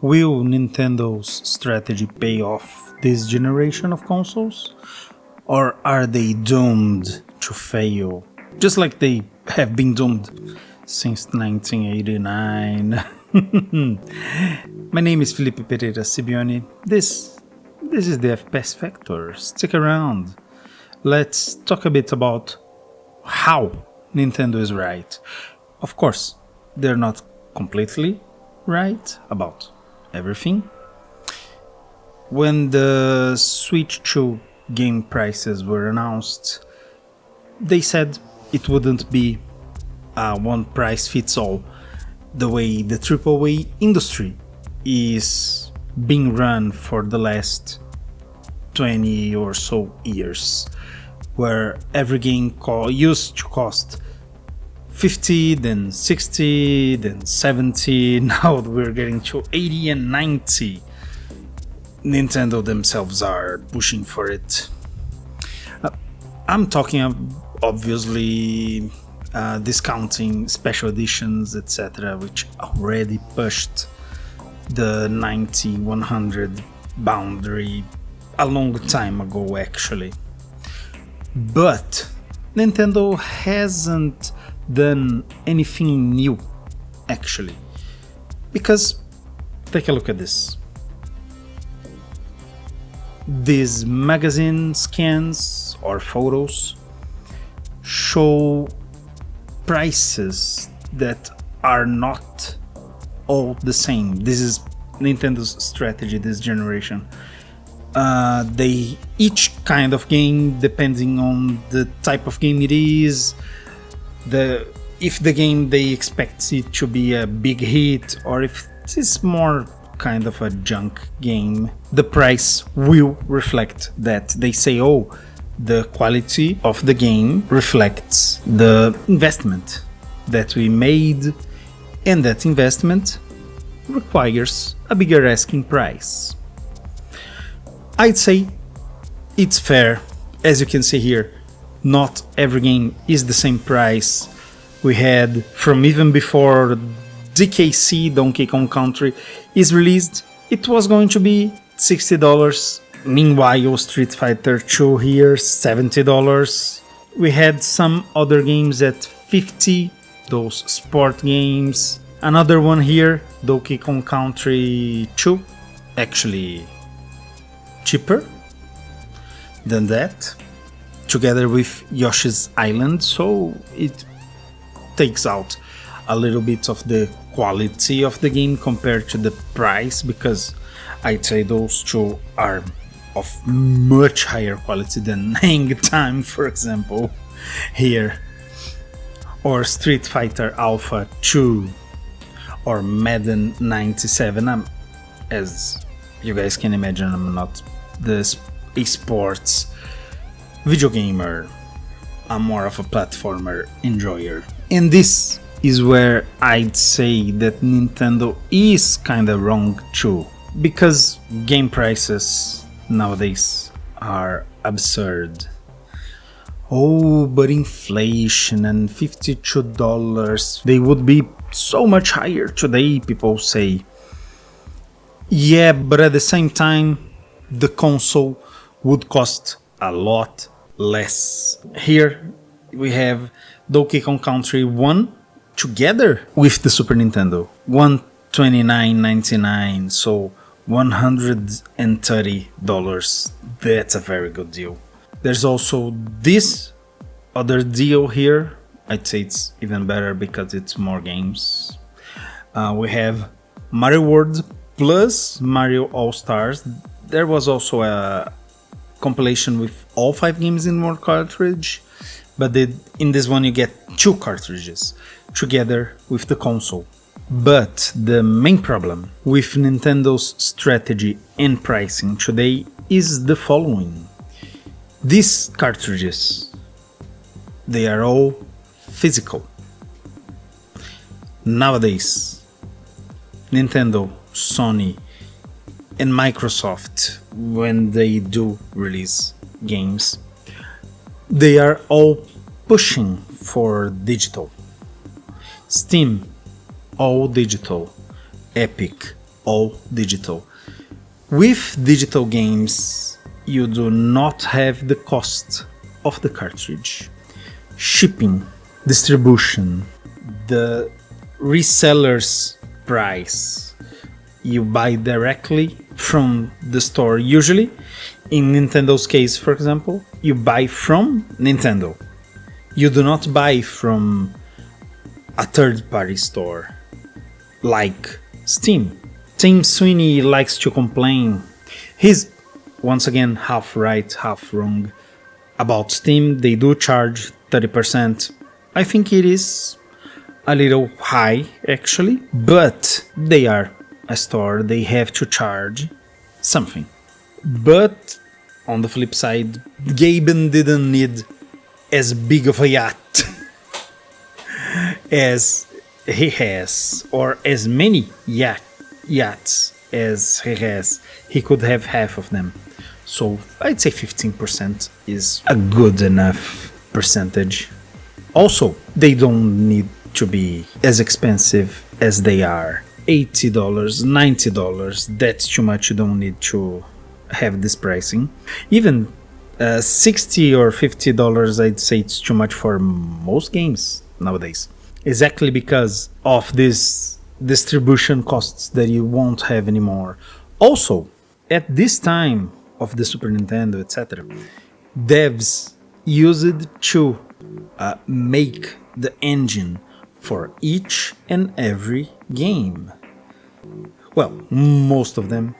Will Nintendo's strategy pay off this generation of consoles? Or are they doomed to fail? Just like they have been doomed since 1989. My name is Felipe Pereira Sibioni. This is the FPS Factor. Stick around. Let's talk a bit about how Nintendo is right. Of course, they're not completely right about everything. When the Switch 2 game prices were announced, they said it wouldn't be one price fits all, the way the AAA industry is being run for the last 20 or so years, where every game used to cost 50, then 60, then 70, now we're getting to 80 and 90. Nintendo themselves are pushing for it. I'm talking obviously discounting special editions, etc., which already pushed the 90, 100 boundary a long time ago actually. But Nintendo hasn't done anything new actually, because take a look at this. These magazine scans or photos show prices that are not all the same. This is Nintendo's strategy this generation. They each kind of game, depending on the type of game it is, if the game they expect it to be a big hit, or if it is more kind of a junk game, the price will reflect that. They say, oh, the quality of the game reflects the investment that we made, and that investment requires a bigger asking price. I'd say it's fair. As you can see here, not every game is the same price. We had, from even before DKC, Donkey Kong Country, is released, it was going to be $60. Meanwhile, Street Fighter 2 here, $70. We had some other games at $50, those sport games. Another one here, Donkey Kong Country 2, actually cheaper than that, together with Yoshi's Island, so it takes out a little bit of the quality of the game compared to the price, because I'd say those two are of much higher quality than Hang Time, for example, here, or Street Fighter Alpha 2, or Madden 97. As you guys can imagine, I'm not the esports video gamer. I'm more of a platformer enjoyer. And this is where I'd say that Nintendo is kinda wrong too, because game prices nowadays are absurd. Oh, but inflation and $52, they would be so much higher today, people say. Yeah, but at the same time, the console would cost a lot less. Here we have Donkey Kong Country 1 together with the Super Nintendo, $129.99, so $130. That's a very good deal. There's also this other deal here. I'd say it's even better because it's more games. We have Mario World plus Mario All-Stars. There was also a compilation with all 5 games in one cartridge, but in this one you get 2 cartridges together with the console. But the main problem with Nintendo's strategy and pricing today is the following. These cartridges, they are all physical. Nowadays, Nintendo, Sony, and Microsoft, when they do release games, they are all pushing for digital. Steam, all digital. Epic, all digital. With digital games, you do not have the cost of the cartridge, shipping, distribution, the reseller's price. You buy directly from the store. Usually, in Nintendo's case, for example, you buy from Nintendo. You do not buy from a third-party store like Steam. Tim Sweeney likes to complain. He's once again half right, half wrong about Steam. They do charge 30%. I think it is a little high actually, but they are a store, they have to charge something. But on the flip side, Gaben didn't need as big of a yacht as he has, or as many yachts as he has. He could have half of them. So I'd say 15% is a good enough percentage. Also, they don't need to be as expensive as they are. $80, $90, that's too much. You don't need to have this pricing. Even $60 or $50, I'd say it's too much for most games nowadays. Exactly because of these distribution costs that you won't have anymore. Also, at this time of the Super Nintendo, etc., devs used to make the engine for each and every game. Well, most of them,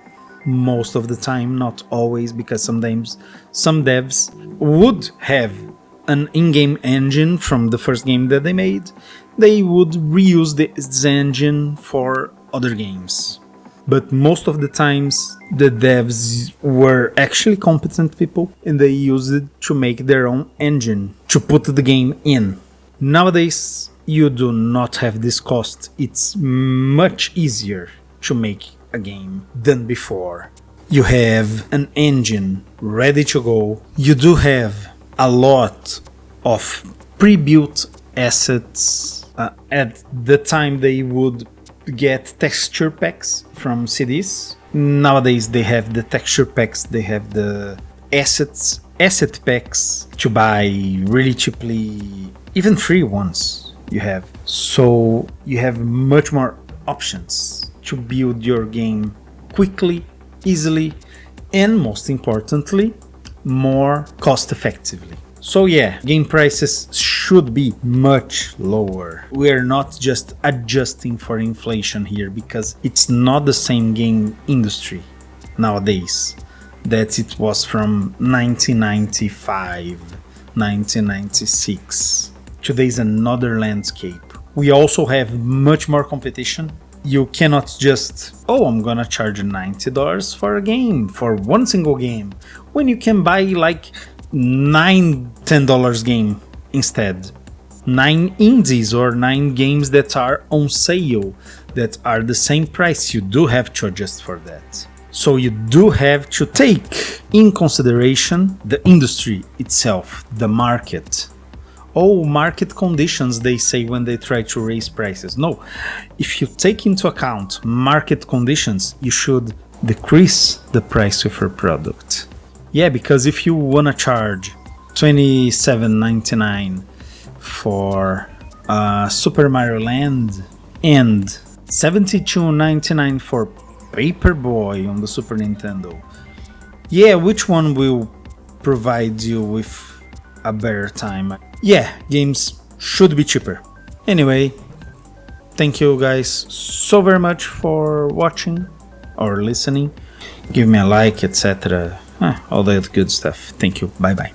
most of the time, not always, because sometimes some devs would have an in-game engine from the first game that they made. They would reuse this engine for other games. But most of the times the devs were actually competent people and they used it to make their own engine to put the game in. Nowadays, you do not have this cost. It's much easier to make a game than before. You have an engine ready to go. You do have a lot of pre-built assets. At the time they would get texture packs from CDs. Nowadays they have the texture packs, they have the asset packs to buy really cheaply, even free ones you have. So you have much more options to build your game quickly, easily, and most importantly, more cost effectively. So yeah, game prices should be much lower. We're not just adjusting for inflation here, because it's not the same game industry nowadays that it was from 1995, 1996. Today's another landscape. We also have much more competition. You cannot just, oh, I'm gonna charge $90 for a game, for one single game, when you can buy like $10 game instead. 9 indies or 9 games that are on sale that are the same price. You do have to adjust for that. So you do have to take in consideration the industry itself, the market. Oh, market conditions, they say when they try to raise prices. No, if you take into account market conditions, you should decrease the price of your product. Yeah, because if you wanna charge $27.99 for Super Mario Land and $72.99 for Paperboy on the Super Nintendo, yeah, which one will provide you with a better time? Yeah, games should be cheaper. Anyway, thank you guys so very much for watching or listening. Give me a like, etc. All that good stuff. Thank you. Bye bye.